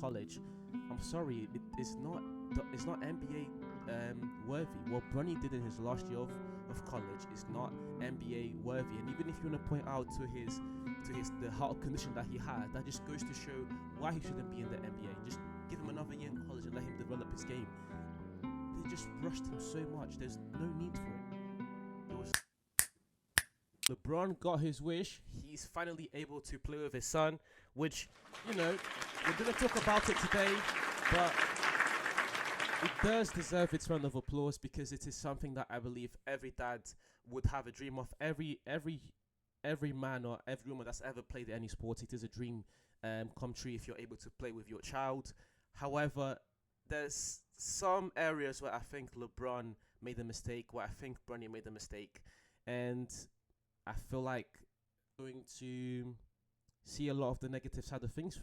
college, I'm sorry, it's not NBA worthy. What Bronny did in his last year of college is not NBA worthy. And even if you want to point out to the heart condition that he had, that just goes to show why he shouldn't be in the NBA. Just give him another year in college and let him develop his game. They just rushed him so much. There's no need for it. LeBron got his wish. He's finally able to play with his son, which, we're going to talk about it today, but it does deserve its round of applause because it is something that I believe every dad would have a dream of. Every man or every woman that's ever played any sport, it is a dream come true if you're able to play with your child. However, there's some areas where I think LeBron made a mistake, where I think Bronny made a mistake, and I feel like going to see a lot of the negative side of things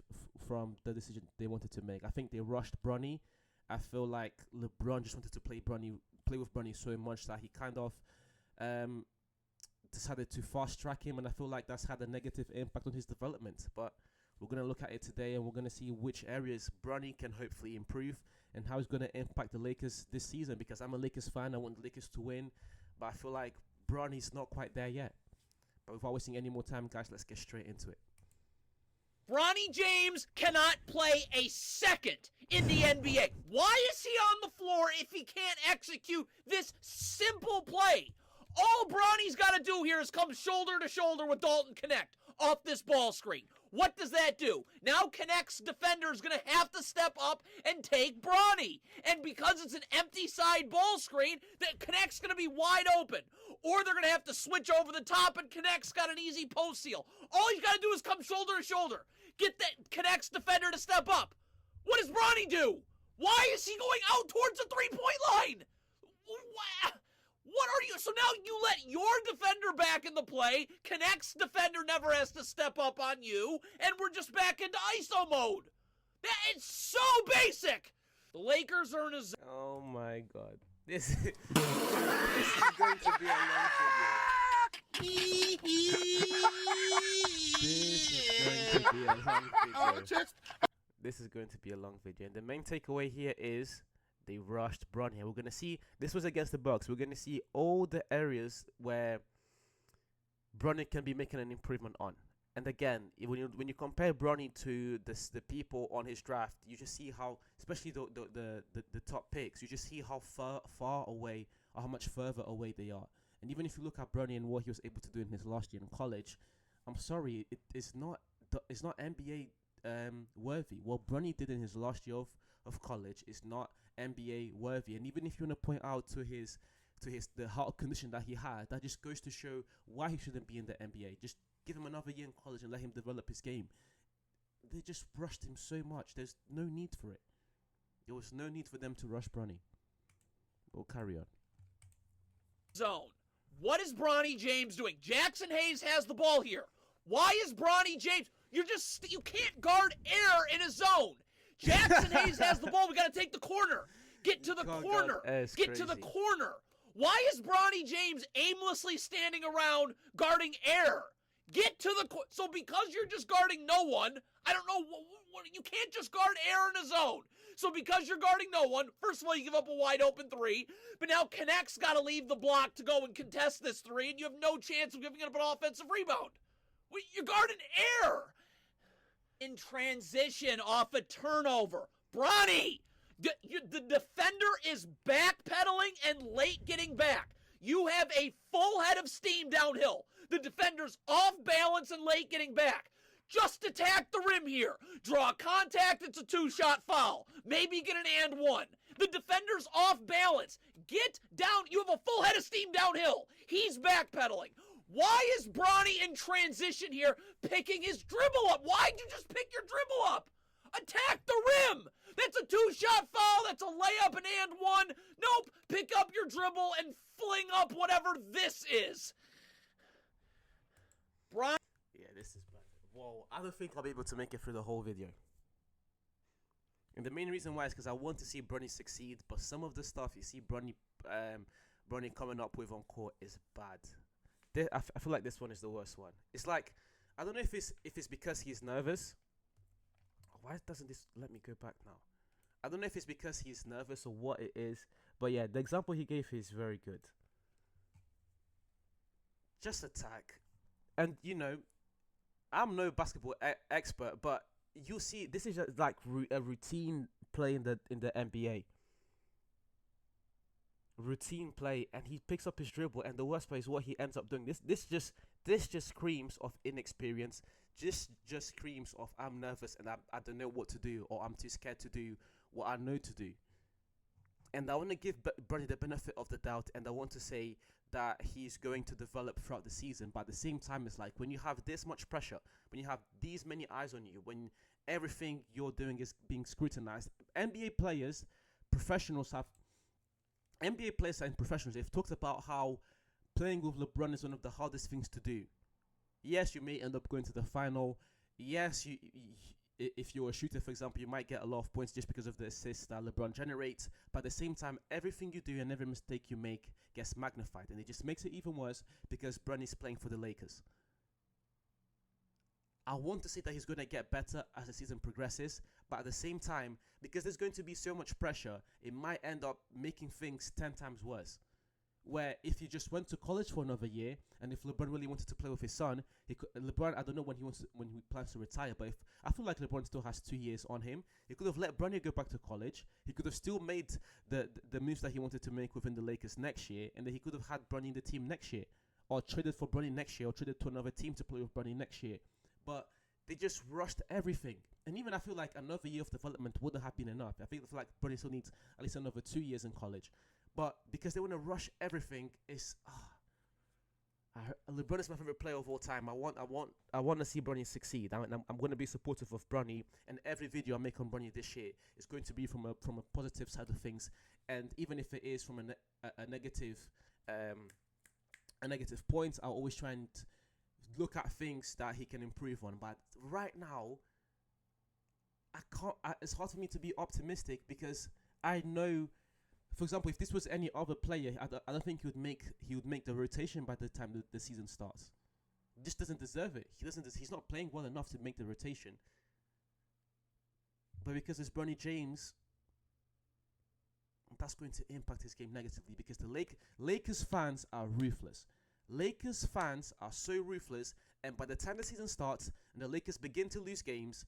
from the decision they wanted to make. I think they rushed Bronny. I feel like LeBron just wanted to play with Bronny so much that he kind of decided to fast track him, and I feel like that's had a negative impact on his development. But we're going to look at it today, and we're going to see which areas Bronny can hopefully improve and how it's going to impact the Lakers this season, because I'm a Lakers fan. I want the Lakers to win, but I feel like Bronny's not quite there yet. But without wasting any more time, guys, let's get straight into it. Bronny James cannot play a second in the NBA. Why is he on the floor if he can't execute this simple play? All Bronny's got to do here is come shoulder to shoulder with Dalton Connect off this ball screen. What does that do? Now Connect's defender is going to have to step up and take Bronny. And because it's an empty side ball screen, that Connect's going to be wide open. Or they're going to have to switch over the top and Connect's got an easy post seal. All he's got to do is come shoulder to shoulder. Get that Connect's defender to step up. What does Bronny do? Why is he going out towards the three-point line? What are you? So now you let your defender back in the play. Connect's defender never has to step up on you. And we're just back into ISO mode. That is so basic. The Lakers are in a zone. Oh my God. This is going to be a long video. This is going to be a long video. And the main takeaway here is they rushed Bronny. We're going to see, this was against the Bucks. We're going to see all the areas where Bronny can be making an improvement on. And again, when you compare Bronny to the people on his draft, you just see how, especially the top picks, you just see how far away or how much further away they are. And even if you look at Bronny and what he was able to do in his last year in college, I'm sorry, it's not NBA worthy. What Bronny did in his last year of college is not NBA worthy. And even if you want to point out to the heart condition that he had, that just goes to show why he shouldn't be in the NBA. Just give him another year in college and let him develop his game. They just rushed him so much. There's no need for it. There was no need for them to rush Bronny. We'll carry on. Zone. What is Bronny James doing? Jackson Hayes has the ball here. Why is Bronny James? You can't guard air in a zone. Jackson Hayes has the ball. We got to take the corner. Get to the corner. Get to the corner. Why is Bronny James aimlessly standing around guarding air? Get to the corner. So because you're just guarding no one, I don't know, you can't just guard air in a zone. So because you're guarding no one, first of all, you give up a wide open three, but now Connect's got to leave the block to go and contest this three, and you have no chance of giving up an offensive rebound. You're guarding air. In transition off a turnover. Bronny, the defender is backpedaling and late getting back. You have a full head of steam downhill. The defender's off balance and late getting back. Just attack the rim here. Draw contact, it's a two-shot foul. Maybe get an and one. The defender's off balance. Get down. You have a full head of steam downhill. He's backpedaling. Why is Bronny in transition here picking his dribble up? Why'd you just pick your dribble up? Attack the rim. That's a two-shot foul. That's a layup and one. Nope. Pick up your dribble and fling up whatever this is. Bronny. Yeah, this is bad. Whoa, I don't think I'll be able to make it through the whole video. And the main reason why is because I want to see Bronny succeed, but some of the stuff you see Bronny coming up with on court is bad. I feel like this one is the worst one. It's like, I don't know if it's because he's nervous. Why doesn't this let me go back now? I don't know if it's because he's nervous or what it is, but yeah, the example he gave is very good. Just attack, and I'm no basketball expert, but you see, this is just like a routine play in the NBA. Routine play, and he picks up his dribble, and the worst part is what he ends up doing. This just screams of inexperience. Just screams of I'm nervous and I don't know what to do, or I'm too scared to do what I know to do. And I want to give Bronny the benefit of the doubt, and I want to say that he's going to develop throughout the season. But at the same time, it's like when you have this much pressure, when you have these many eyes on you, when everything you're doing is being scrutinized, NBA players, professionals have NBA players and professionals, they've talked about how playing with LeBron is one of the hardest things to do. Yes, you may end up going to the final. Yes, if you're a shooter, for example, you might get a lot of points just because of the assists that LeBron generates. But at the same time, everything you do and every mistake you make gets magnified. And it just makes it even worse because Bronny's playing for the Lakers. I want to say that he's going to get better as the season progresses, but at the same time, because there's going to be so much pressure, it might end up making things 10 times worse. Where if he just went to college for another year, and if LeBron really wanted to play with his son, LeBron, I don't know when he plans to retire, but I feel like LeBron still has 2 years on him. He could have let Bronny go back to college. He could have still made the moves that he wanted to make within the Lakers next year, and then he could have had Bronny in the team next year, or traded for Bronny next year, or traded to another team to play with Bronny next year. But they just rushed everything. And even I feel like another year of development wouldn't have been enough. I feel like Bronny still needs at least another 2 years in college. But because they want to rush everything, LeBron is my favorite player of all time. I want to see Bronny succeed. I'm going to be supportive of Bronny, and every video I make on Bronny this year is going to be from a positive side of things. And even if it is from a negative point, I'll always try and look at things that he can improve on. But right now, I can't. It's hard for me to be optimistic because I know. For example, if this was any other player, I don't think he would make the rotation by the time the season starts. He just doesn't deserve it. He's not playing well enough to make the rotation. But because it's Bronny James, that's going to impact his game negatively because the Lakers fans are ruthless. Lakers fans are so ruthless, and by the time the season starts and the Lakers begin to lose games,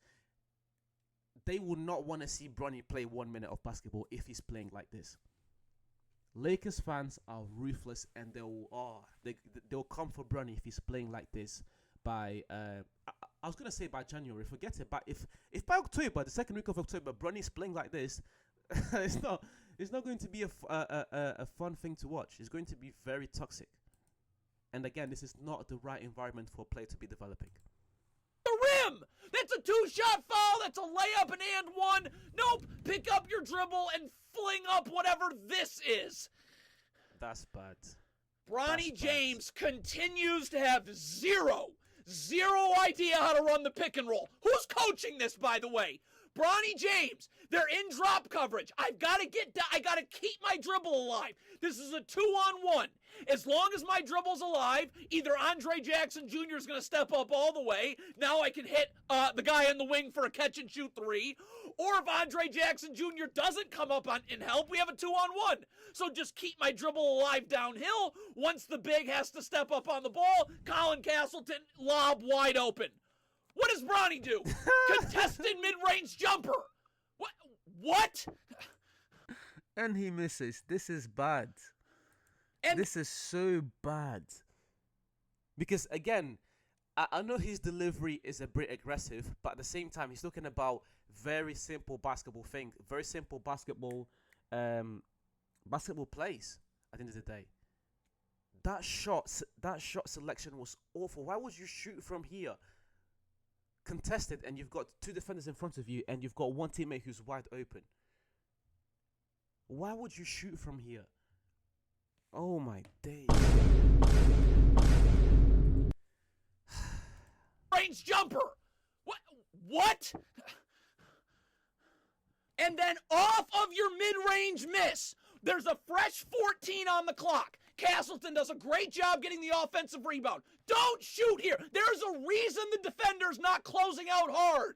they will not want to see Bronny play 1 minute of basketball if he's playing like this. Lakers fans are ruthless, and they'll come for Bronny if he's playing like this by I was gonna say by January, forget it. But if by October, the second week of October, Bronny's playing like this, it's not going to be a fun thing to watch. It's going to be very toxic. And again, this is not the right environment for a player to be developing. The rim! That's a 2-shot foul! That's a layup and one! Nope! Pick up your dribble and fling up whatever this is! That's bad. Bronny James continues to have zero idea how to run the pick and roll. Who's coaching this, by the way? Bronny James. They're in drop coverage. I gotta keep my dribble alive. This is a 2-on-1. As long as my dribble's alive, either Andre Jackson Jr. is gonna step up all the way. Now I can hit the guy in the wing for a catch and shoot 3. Or if Andre Jackson Jr. doesn't come up and help, we have a 2-on-1. So just keep my dribble alive downhill. Once the big has to step up on the ball, Colin Castleton lob wide open. What does Bronny do? Contested mid-range jumper. What? And he misses. This is bad. This is so bad. Because again, I know his delivery is a bit aggressive, but at the same time, he's talking about very simple basketball thing, very simple basketball plays at the end of the day. That shot selection was awful. Why would you shoot from here? Contested, and you've got 2 defenders in front of you, and you've got one teammate who's wide open. Why would you shoot from here? Oh my days. Range jumper. What? And then off of your mid-range miss, there's a fresh 14 on the clock. Castleton does a great job getting the offensive rebound. Don't shoot here. There's a reason the defender's not closing out hard.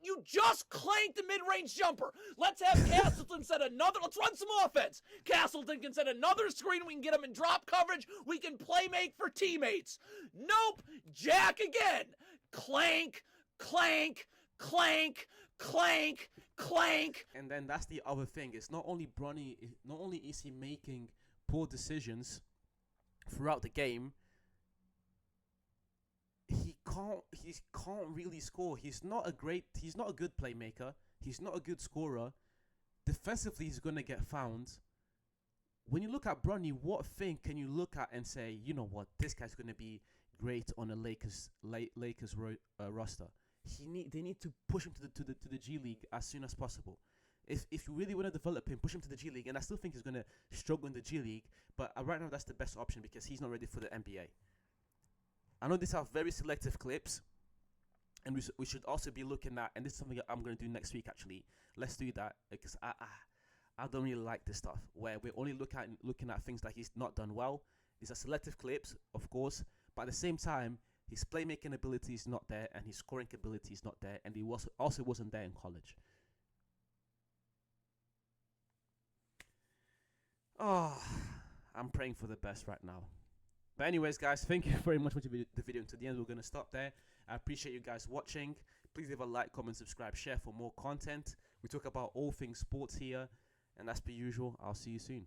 You just clanked a mid-range jumper. Let's have Castleton set another. Let's run some offense. Castleton can set another screen. We can get him in drop coverage. We can play make for teammates. Nope. Jack again. Clank, clank, clank, clank, clank. And then that's the other thing. It's not only Bronny, not only is he making poor decisions throughout the game, he can't really score. He's not a good playmaker. He's not a good scorer. Defensively, he's gonna get found. When you look at Bronny, what thing can you look at and say, you know what, this guy's gonna be great on a Lakers roster? They need to push him to the G League as soon as possible. If you really want to develop him, push him to the G League, and I still think he's gonna struggle in the G League. But right now, that's the best option because he's not ready for the NBA. I know these are very selective clips, and we should also be looking at, and this is something I'm going to do next week actually. Let's do that because I don't really like this stuff where we're only looking at things that he's not done well. These are selective clips, of course, but at the same time, his playmaking ability is not there, and his scoring ability is not there, and he also wasn't there in college. Oh, I'm praying for the best right now. But anyways, guys, thank you very much for watching the video to the end. We're going to stop there. I appreciate you guys watching. Please leave a like, comment, subscribe, share for more content. We talk about all things sports here. And as per usual, I'll see you soon.